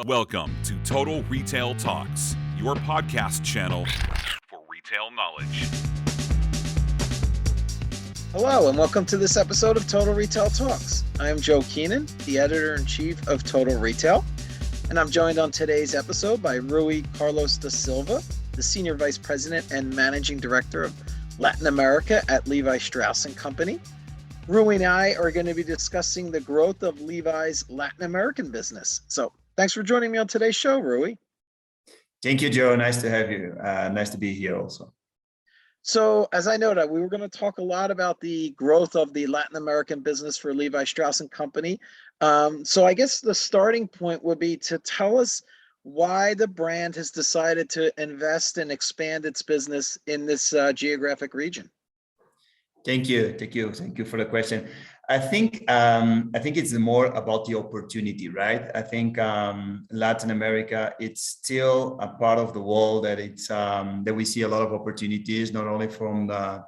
Welcome to Total Retail Talks, your podcast channel for retail knowledge. Hello, and welcome to this episode of Total Retail Talks. I am Joe Keenan, the editor-in-chief of Total Retail, and I'm joined on today's episode by Rui Carlos da Silva, the Senior Vice President and Managing Director of Latin America at Levi Strauss Co. Rui and I are going to be discussing the growth of Levi's Latin American business. So thanks for joining me on today's show, Rui. Thank you, Joe. Nice to have you. Nice to be here also. So as I noted, we were going to talk a lot about the growth of the Latin American business for Levi Strauss & Company. So I guess the starting point would be to tell us why the brand has decided to invest and expand its business in this geographic region. Thank you for the question. I think it's more about the opportunity, right? I think Latin America, it's still a part of the world that that we see a lot of opportunities, not only from a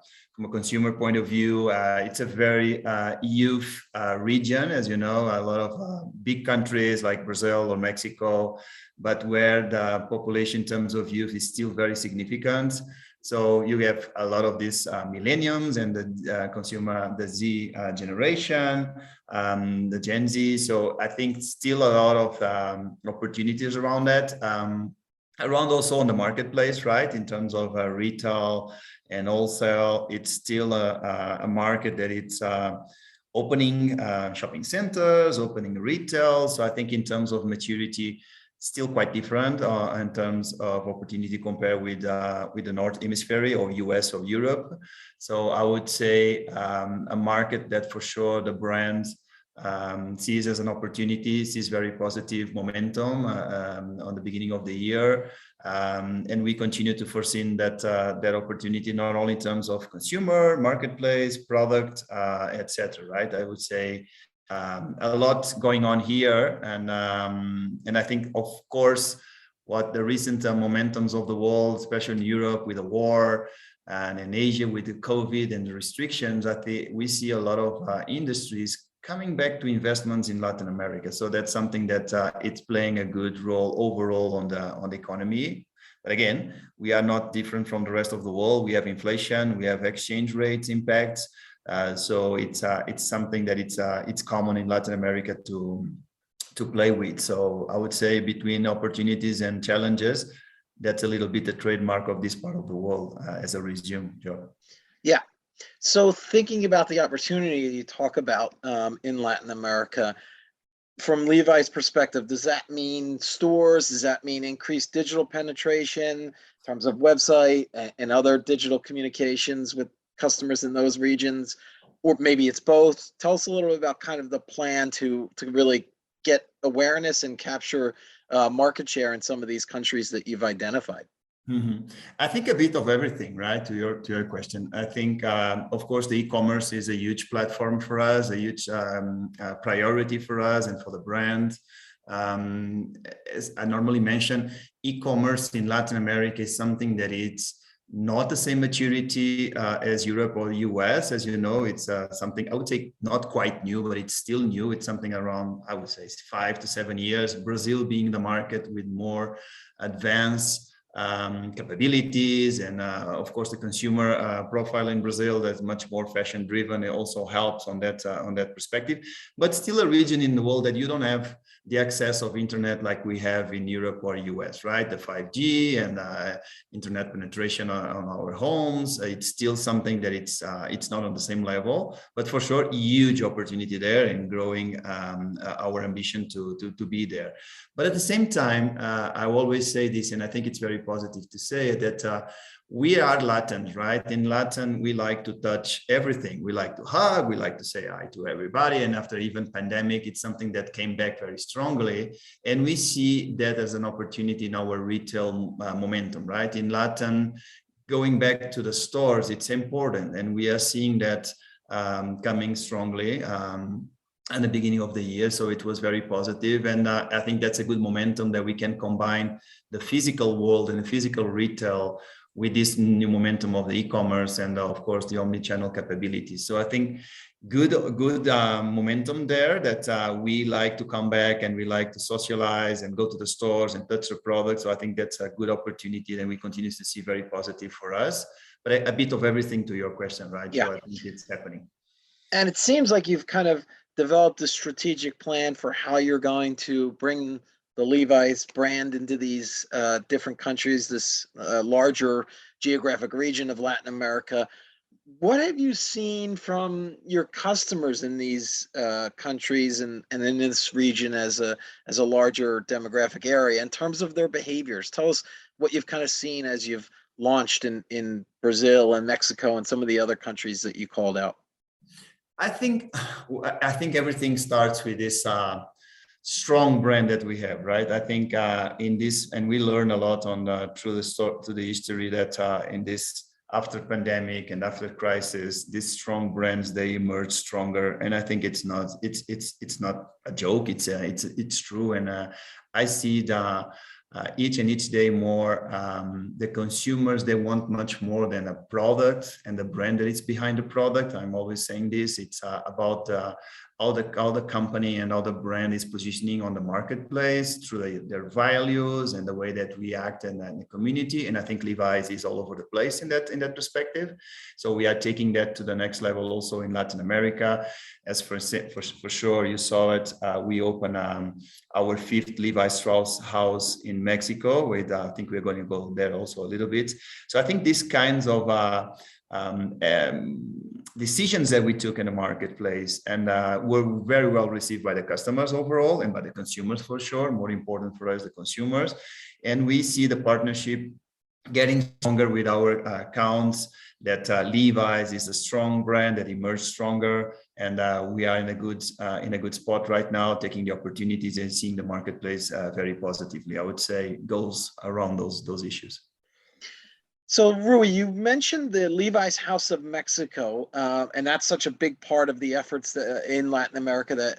consumer point of view. It's a very youth region, as you know, a lot of big countries like Brazil or Mexico, but where the population in terms of youth is still very significant. So you have a lot of these millennials and the Z generation, the Gen Z. So I think still a lot of opportunities around that, around also on the marketplace, right? In terms of retail and wholesale, it's still a market that it's opening shopping centers, opening retail. So I think in terms of maturity, still quite different in terms of opportunity compared with the North Hemisphere or US or Europe. So I would say a market that for sure the brand sees as an opportunity, sees very positive momentum on the beginning of the year. And we continue to foresee that opportunity, not only in terms of consumer, marketplace, product, etc. Right? I would say a lot going on here, and I think, of course, what the recent momentums of the world, especially in Europe with the war, and in Asia with the COVID and the restrictions, I think we see a lot of industries coming back to investments in Latin America. So that's something that it's playing a good role overall on the economy. But again, we are not different from the rest of the world. We have inflation, we have exchange rates impacts. So it's something that it's common in Latin America to play with. So I would say between opportunities and challenges, that's a little bit the trademark of this part of the world as a region, Joe. Yeah. So thinking about the opportunity you talk about in Latin America, from Levi's perspective, does that mean stores? Does that mean increased digital penetration in terms of website and other digital communications with customers in those regions, or maybe it's both? Tell us a little bit about kind of the plan to really get awareness and capture market share in some of these countries that you've identified. Mm-hmm. I think a bit of everything, right? To your question, I think of course the e-commerce is a huge platform for us, a huge priority for us and for the brand. As I normally mention, e-commerce in Latin America is something that it's not the same maturity as Europe or US. As you know, it's something I would say not quite new, but it's still new. It's something around, I would say, 5 to 7 years. Brazil being the market with more advanced capabilities, and of course the consumer profile in Brazil that's much more fashion driven. It also helps on that perspective, but still a region in the world that you don't have the access of internet like we have in Europe or US, right? The 5G and internet penetration on our homes, it's still something that it's not on the same level, but for sure huge opportunity there in growing our ambition to be there. But at the same time, I always say this, and I think it's very positive to say that we are Latins, right? In Latin, we like to touch everything. We like to hug, we like to say hi to everybody. And after even pandemic, it's something that came back very strongly. And we see that as an opportunity in our retail momentum, right? In Latin, going back to the stores, it's important. And we are seeing that coming strongly at the beginning of the year. So it was very positive. And I think that's a good momentum that we can combine the physical world and the physical retail with this new momentum of the e-commerce and of course the omni-channel capabilities. So I think good momentum there that we like to come back and we like to socialize and go to the stores and touch the product. So I think that's a good opportunity that we continue to see very positive for us. But a bit of everything to your question, right? Yeah. So I think it's happening. And it seems like you've kind of developed a strategic plan for how you're going to bring the Levi's brand into these different countries, this larger geographic region of Latin America. What have you seen from your customers in these countries and in this region as a larger demographic area in terms of their behaviors? Tell us what you've kind of seen as you've launched in Brazil and Mexico and some of the other countries that you called out. I think everything starts with this strong brand that we have, right? I think in this, and we learn a lot on through the history that in this after pandemic and after crisis, these strong brands, they emerge stronger. And I think it's not a joke. It's true. And I see each day more the consumers, they want much more than a product and the brand that is behind the product. I'm always saying this. It's about how the company and how the brand is positioning on the marketplace through their values and the way that we act in the community. And I think Levi's is all over the place in that perspective. So we are taking that to the next level also in Latin America. As for sure, you saw it. We opened our 5th Levi Strauss house in Mexico. With I think we're going to go there also a little bit. So I think these kinds of decisions that we took in the marketplace and were very well received by the customers overall and by the consumers for sure. More important for us, the consumers. And we see the partnership getting stronger with our accounts, that Levi's is a strong brand that emerged stronger. And we are in a good spot right now, taking the opportunities and seeing the marketplace very positively. I would say goes around those issues. So, Rui, you mentioned the Levi's House of Mexico, and that's such a big part of the efforts in Latin America.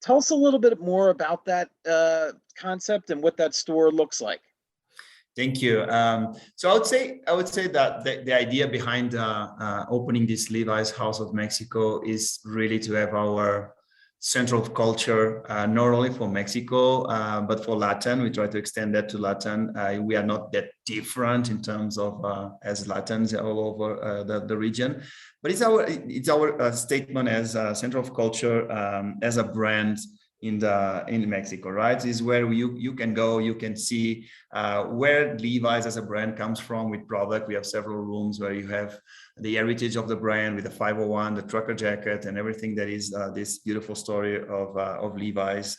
Tell us a little bit more about that concept and what that store looks like. Thank you. So I would say that the idea behind opening this Levi's House of Mexico is really to have our center of culture, not only for Mexico, but for Latin. We try to extend that to Latin. We are not that different in terms of as Latins all over the region, but it's our statement as a center of culture, as a brand in Mexico, right? Is where you can go, you can see where Levi's as a brand comes from with product. We have several rooms where you have the heritage of the brand with the 501, the trucker jacket, and everything that is this beautiful story of Levi's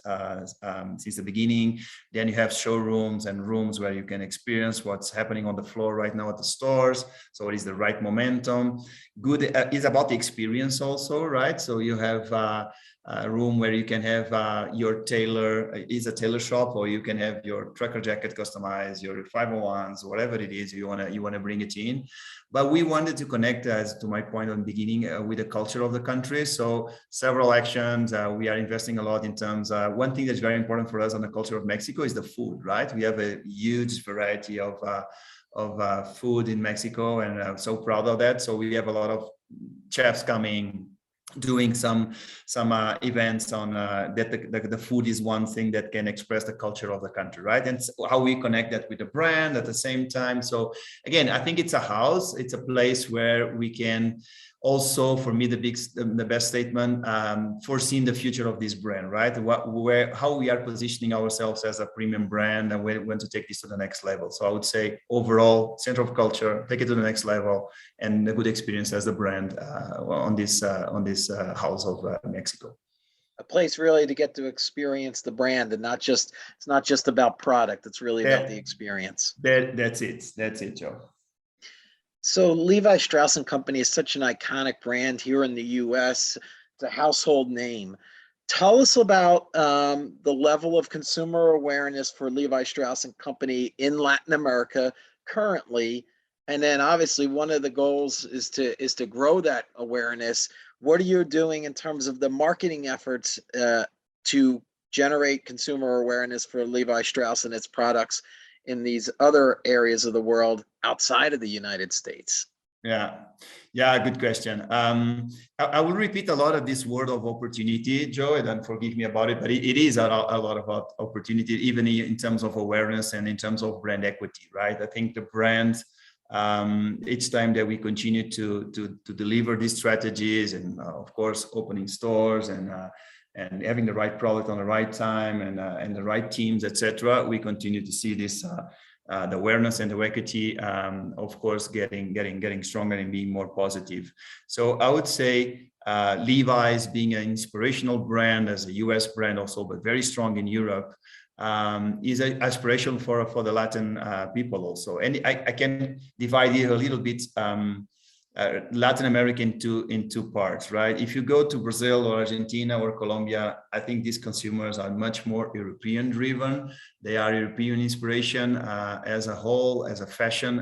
since the beginning. Then you have showrooms and rooms where you can experience what's happening on the floor right now at the stores. So it is the right momentum. Good is about the experience also, right? So you have a room where you can have your tailor, is a tailor shop, or you can have your trucker jacket customized, your 501s, whatever it is you want to bring it in. But we wanted to connect, as to my point on the beginning, with the culture of the country. So several actions. We are investing a lot in terms. One thing that's very important for us on the culture of Mexico is the food, right? We have a huge variety of food in Mexico, and I'm so proud of that. So we have a lot of chefs coming, doing some events on that the food is one thing that can express the culture of the country, right? And how we connect that with the brand at the same time. So again, I think it's a house, it's a place where we can also, for me, the best statement, foreseeing the future of this brand, right? How we are positioning ourselves as a premium brand, and we want to take this to the next level. So I would say overall, center of culture, take it to the next level, and a good experience as the brand on this House of Mexico. A place really to get to experience the brand, and it's not just about product. It's really about the experience. That's it, Joe. So Levi Strauss & Company is such an iconic brand here in the U.S. It's a household name. Tell us about the level of consumer awareness for Levi Strauss & Company in Latin America currently. And then obviously one of the goals is to grow that awareness. What are you doing in terms of the marketing efforts to generate consumer awareness for Levi Strauss and its products in these other areas of the world outside of the United States? Yeah, good question. I will repeat a lot of this word of opportunity, Joe, and forgive me about it, but it is a lot about opportunity, even in terms of awareness and in terms of brand equity, right? I think the brand, each time that we continue to deliver these strategies, and of course, opening stores and having the right product on the right time and the right teams, etc., we continue to see this. The awareness and the equity, of course, getting stronger and being more positive. So I would say Levi's, being an inspirational brand, as a US brand also, but very strong in Europe, is an aspiration for the Latin people also. And I can divide it a little bit, Latin America in two parts, right? If you go to Brazil or Argentina or Colombia, I think these consumers are much more European driven. They are European inspiration as a whole, as a fashion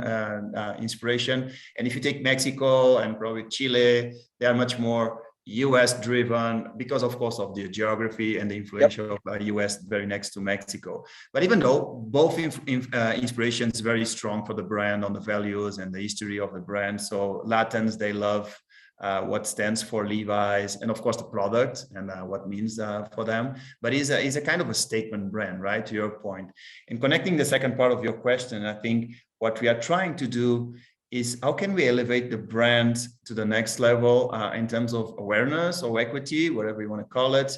inspiration. And if you take Mexico and probably Chile, they are much more US driven because, of course, of the geography and the influence of US very next to Mexico. But even though both inspirations very strong for the brand on the values and the history of the brand. So Latins, they love what stands for Levi's and of course the product and what means for them. But is a kind of a statement brand, right? To your point. And connecting the second part of your question, I think what we are trying to do is how can we elevate the brand to the next level in terms of awareness or equity, whatever you want to call it,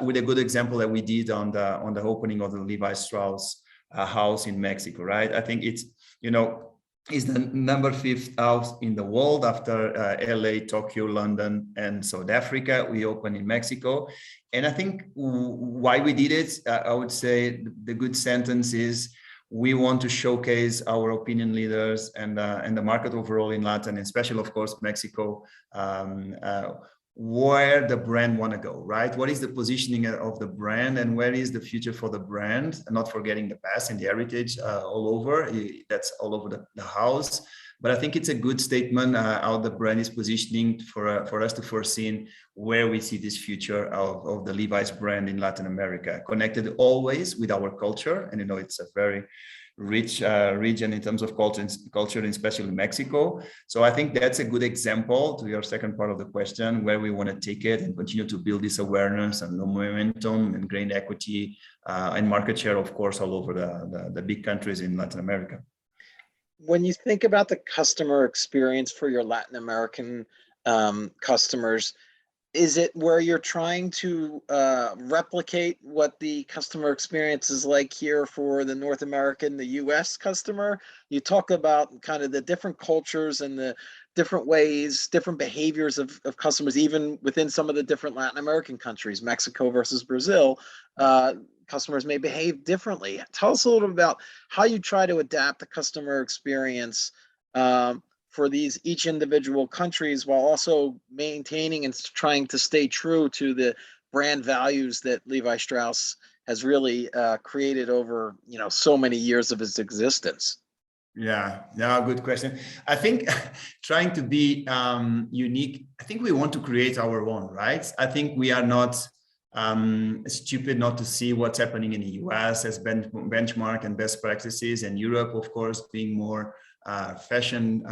with a good example that we did on the opening of the Levi Strauss house in Mexico, right? I think it's the number 5th house in the world after LA, Tokyo, London, and South Africa. We opened in Mexico. And I think why we did it, I would say the good sentence is, we want to showcase our opinion leaders and the market overall in Latin, and especially, of course, Mexico, where the brand want to go, right? What is the positioning of the brand and where is the future for the brand? And not forgetting the past and the heritage all over. That's all over the house. But I think it's a good statement how the brand is positioning for us to foresee where we see this future of the Levi's brand in Latin America, connected always with our culture. And it's a very rich region in terms of culture, and especially Mexico. So I think that's a good example to your second part of the question, where we want to take it and continue to build this awareness and momentum and gain equity and market share, of course, all over the big countries in Latin America. When you think about the customer experience for your Latin American customers, is it where you're trying to replicate what the customer experience is like here for the North American, the US customer? You talk about kind of the different cultures and the different ways, different behaviors of customers, even within some of the different Latin American countries, Mexico versus Brazil. Customers may behave differently. Tell us a little about how you try to adapt the customer experience for each individual countries, while also maintaining and trying to stay true to the brand values that Levi Strauss has really created over so many years of its existence. Yeah, good question. I think trying to be unique, I think we want to create our own, right? I think we are not stupid not to see what's happening in the US as benchmark and best practices, and Europe, of course, being more fashion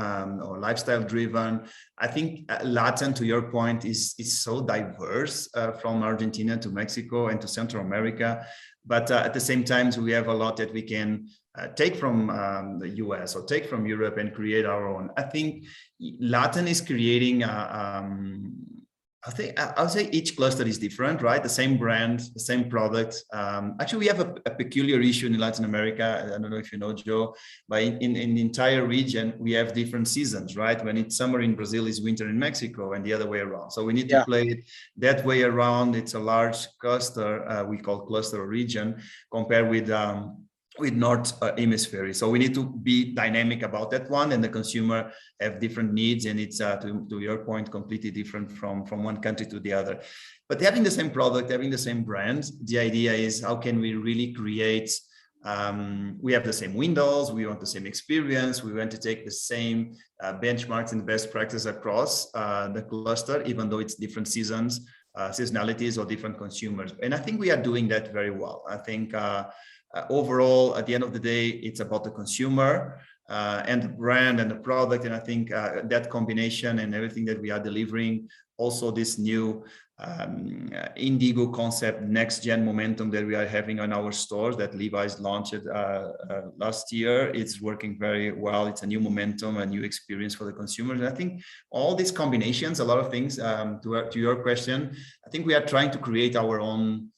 or lifestyle driven. I think Latin, to your point, is so diverse from Argentina to Mexico and to Central America. But at the same time, we have a lot that we can take from the US or take from Europe and create our own. I think Latin is creating I'll say each cluster is different, right? The same brand, the same product. Actually, we have a peculiar issue in Latin America. I don't know if you know, Joe, but in the entire region, we have different seasons, right? When it's summer in Brazil, it's winter in Mexico, and the other way around. So we need to play it that way around. It's a large cluster, we call cluster or region, compared with North Hemisphere. So we need to be dynamic about that one, and the consumer have different needs, and it's to your point, completely different from one country to the other. But having the same product, having the same brand, the idea is how can we really create, we have the same windows, we want the same experience, we want to take the same benchmarks and best practice across the cluster, even though it's different seasons, seasonalities or different consumers. And I think we are doing that very well. I think overall, at the end of the day, it's about the consumer and the brand and the product. And I think that combination and everything that we are delivering, also this new Indigo concept, next gen momentum that we are having on our stores that Levi's launched last year, it's working very well. It's a new momentum, a new experience for the consumers. And I think all these combinations, a lot of things, to your question, I think we are trying to create our own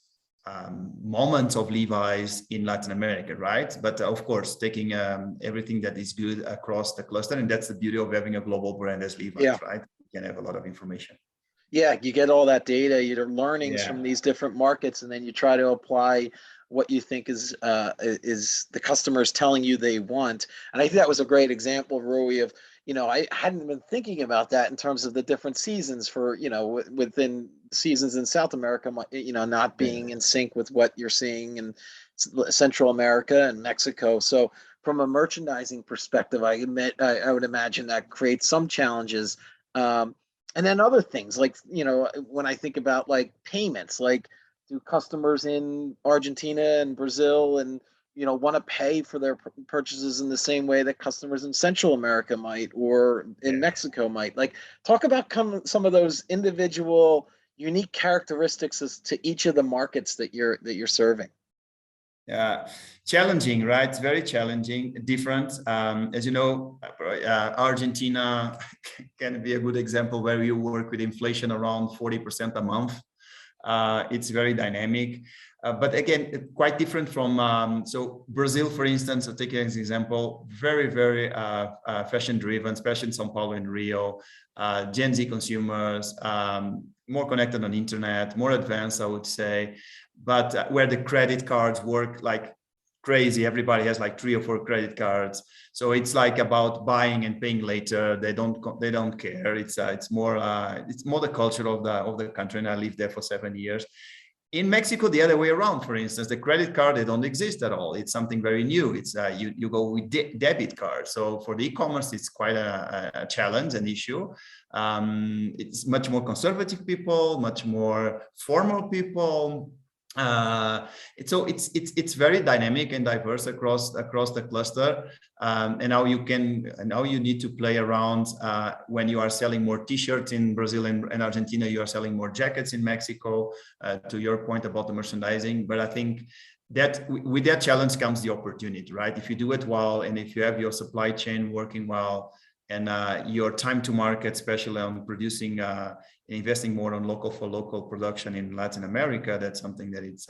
moments of Levi's in Latin America, right? But of course, taking everything that is good across the cluster. And that's the beauty of having a global brand as Levi's, right? You can have a lot of information. Yeah, you get all that data, your learnings from these different markets, and then you try to apply what you think is the customers telling you they want. And I think that was a great example, Rui, of, I hadn't been thinking about that in terms of the different seasons for, within seasons in South America, not being in sync with what you're seeing in Central America and Mexico. So from a merchandising perspective, I would imagine that creates some challenges. And then other things like, when I think about like payments, like do customers in Argentina and Brazil and, want to pay for their purchases in the same way that customers in Central America might, or in Mexico might? Like, talk about some of those individual unique characteristics as to each of the markets that you're serving. Yeah, challenging, right? It's very challenging, different. As you know, Argentina can be a good example where you work with inflation around 40% a month. It's very dynamic, but again, quite different from, so Brazil, for instance, I'll take it as an example, very, very fashion driven, especially in São Paulo and Rio, Gen Z consumers, more connected on internet, more advanced, I would say, but where the credit cards work like crazy. Everybody has like 3 or 4 credit cards. So it's like about buying and paying later. They don't care. It's more the culture of the country. And I lived there for 7 years. In Mexico, the other way around, for instance, the credit card, they don't exist at all. It's something very new. It's you go with debit card. So for the e-commerce, it's quite a challenge, an issue. It's much more conservative people, much more formal people. It's very dynamic and diverse across the cluster, and now you need to play around when you are selling more t-shirts in Brazil and Argentina, you are selling more jackets in Mexico, to your point about the merchandising. But I think that with that challenge comes the opportunity, right? If you do it well, and if you have your supply chain working well, and your time to market, especially on producing, investing more on local production in Latin America, that's something that it's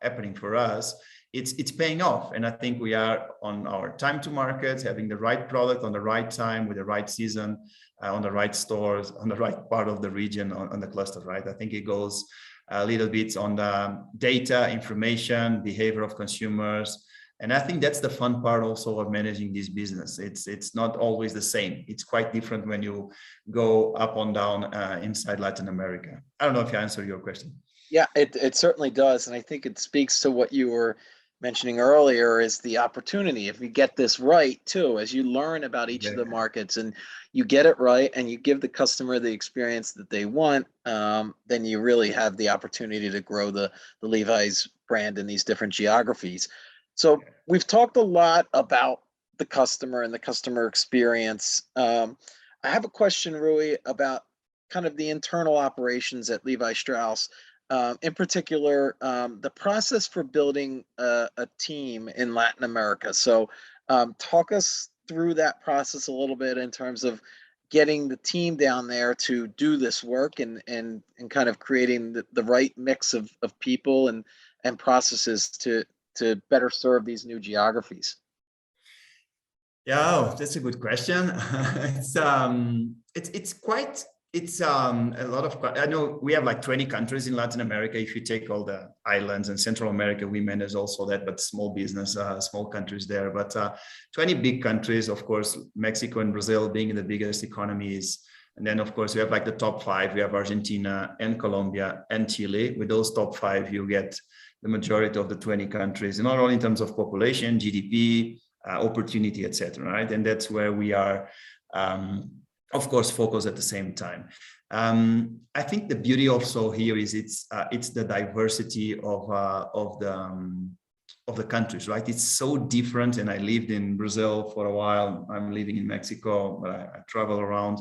happening for us. It's paying off. And I think we are on our time to market, having the right product on the right time with the right season, on the right stores, on the right part of the region, on the cluster, right? I think it goes a little bit on the data, information, behavior of consumers. And I think that's the fun part also of managing this business. It's not always the same. It's quite different when you go up and down inside Latin America. I don't know if I answered your question. Yeah, it certainly does. And I think it speaks to what you were mentioning earlier, is the opportunity. If you get this right too, as you learn about each of the markets and you get it right and you give the customer the experience that they want, then you really have the opportunity to grow the Levi's brand in these different geographies. So we've talked a lot about the customer and the customer experience. I have a question, Rui, about kind of the internal operations at Levi Strauss. In particular, the process for building a team in Latin America. So talk us through that process a little bit in terms of getting the team down there to do this work and kind of creating the right mix of people and processes to better serve these new geographies. Yeah, that's a good question. It's a lot of, I know we have like 20 countries in Latin America. If you take all the islands, and Central America, we manage also that, but small business, small countries there. But 20 big countries, of course, Mexico and Brazil being the biggest economies. And then, of course, we have like the top 5. We have Argentina and Colombia and Chile. With those top 5, you get the majority of the 20 countries, and not only in terms of population, GDP, opportunity, etc. Right, and that's where we are, of course, focused at the same time. I think the beauty also here is it's the diversity of of the countries, right? It's so different. And I lived in Brazil for a while. I'm living in Mexico, but I travel around.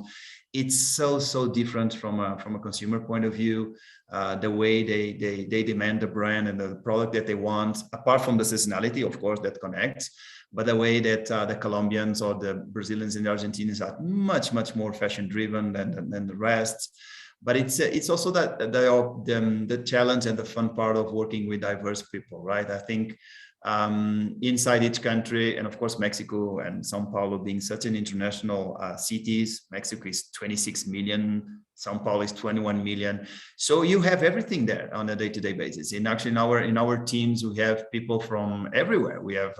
It's so different from a consumer point of view. The way they demand the brand and the product that they want, apart from the seasonality, of course, that connects, but the way that the Colombians or the Brazilians and the Argentinians are much more fashion driven than the rest. But it's also that the challenge and the fun part of working with diverse people, right? I think inside each country, and of course Mexico and Sao Paulo being such an international cities, Mexico is 26 million, Sao Paulo is 21 million. So you have everything there on a day-to-day basis. And actually in our teams, we have people from everywhere. We have,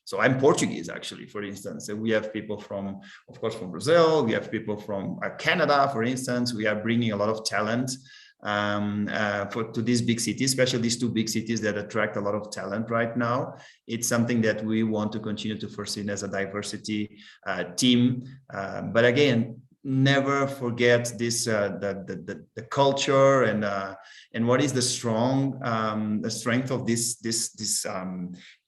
so I'm Portuguese actually, for instance. And we have people from, of course, from Brazil. We have people from Canada, for instance. We are bringing a lot of talent to these big cities, especially these two big cities that attract a lot of talent right now. It's something that we want to continue to foresee as a diversity team. But again, never forget this the culture and what is the strength of this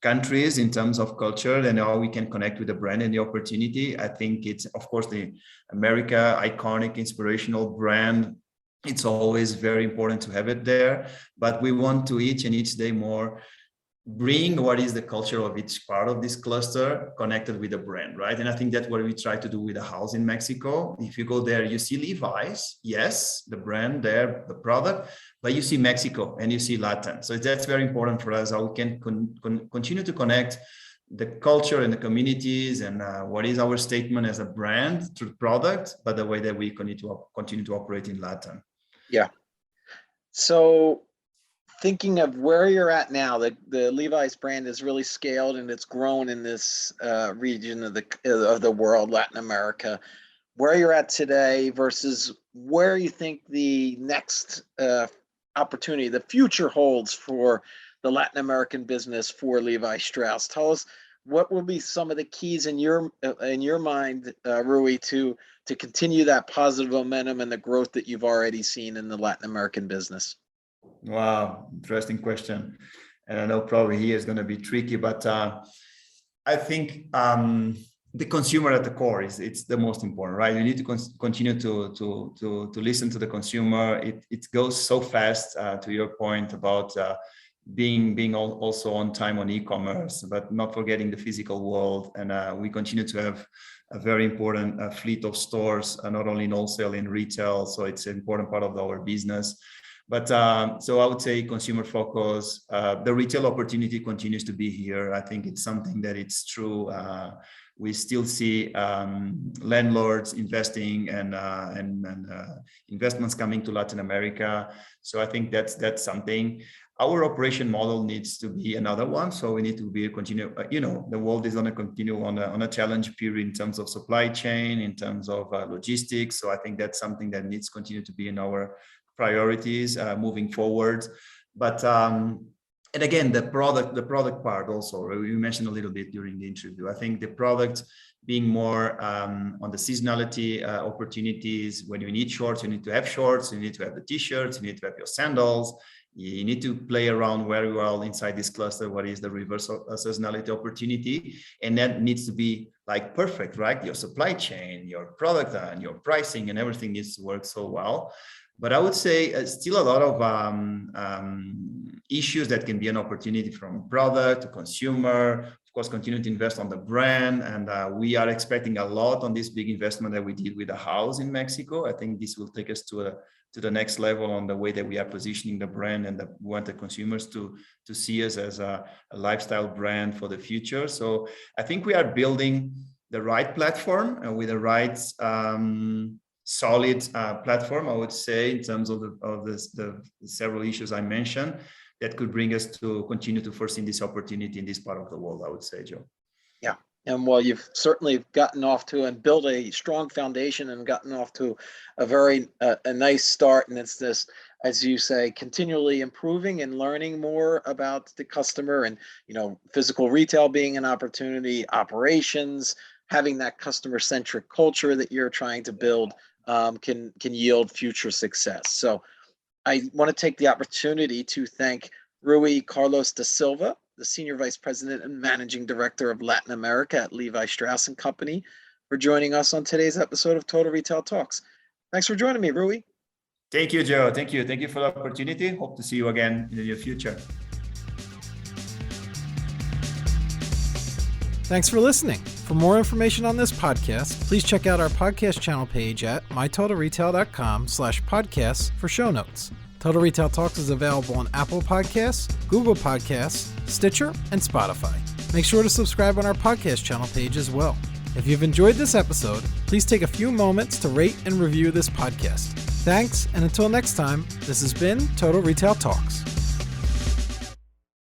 countries in terms of culture and how we can connect with the brand and the opportunity. I think it's, of course, the America iconic inspirational brand. It's always very important to have it there, but we want to each day more bring what is the culture of each part of this cluster connected with the brand, right? And I think that's what we try to do with the house in Mexico. If you go there, you see Levi's, yes, the brand there, the product, but you see Mexico and you see LATAM. So that's very important for us, how we can continue to connect the culture and the communities and what is our statement as a brand through product, but the way that we continue to operate in LATAM. Yeah. So thinking of where you're at now, the Levi's brand is really scaled and it's grown in this region of the world, Latin America. Where you're at today versus where you think the next opportunity, the future holds for the Latin American business for Levi Strauss. Tell us what will be some of the keys in your mind, Rui, to continue that positive momentum and the growth that you've already seen in the Latin American business. Wow, interesting question. And I know probably here is going to be tricky, but I think the consumer at the core it's the most important, right? You need to continue to listen to the consumer. It goes so fast, to your point about being also on time on e-commerce, but not forgetting the physical world. And we continue to have a very important fleet of stores, not only in wholesale, in retail. So it's an important part of our business. But so I would say consumer focus, the retail opportunity continues to be here. I think it's something that it's true. We still see landlords investing and investments coming to Latin America. So I think that's something. Our operation model needs to be another one. So we need to continue. The world is going to continue on a challenge period in terms of supply chain, in terms of logistics. So I think that's something that needs to continue to be in our priorities moving forward. But and again, the product part also, you mentioned a little bit during the interview. I think the product being more on the seasonality opportunities. When you need shorts, you need to have shorts, you need to have the t-shirts, you need to have your sandals. You need to play around very well inside this cluster. What is the reverse seasonality opportunity? And that needs to be like perfect, right? Your supply chain, your product and your pricing and everything needs to work so well. But I would say still a lot of issues that can be an opportunity from product to consumer. Of course, continue to invest on the brand. And we are expecting a lot on this big investment that we did with the house in Mexico. I think this will take us to the next level on the way that we are positioning the brand and we want the consumers to see us as a lifestyle brand for the future. So I think we are building the right platform and with the right solid platform, I would say, in terms of the several issues I mentioned that could bring us to continue to foresee this opportunity in this part of the world, I would say, Joe. Yeah. And well, you've certainly gotten off to and built a strong foundation and gotten off to a very a nice start. And it's this, as you say, continually improving and learning more about the customer and, physical retail being an opportunity, operations, having that customer-centric culture that you're trying to build can yield future success. So I want to take the opportunity to thank Rui Carlos da Silva, the Senior Vice President and Managing Director of Latin America at Levi Strauss Company, for joining us on today's episode of Total Retail Talks. Thanks for joining me, Rui. Thank you, Joe. Thank you. Thank you for the opportunity. Hope to see you again in the near future. Thanks for listening. For more information on this podcast, please check out our podcast channel page at mytotalretail.com/podcasts for show notes. Total Retail Talks is available on Apple Podcasts, Google Podcasts, Stitcher, and Spotify. Make sure to subscribe on our podcast channel page as well. If you've enjoyed this episode, please take a few moments to rate and review this podcast. Thanks, and until next time, this has been Total Retail Talks.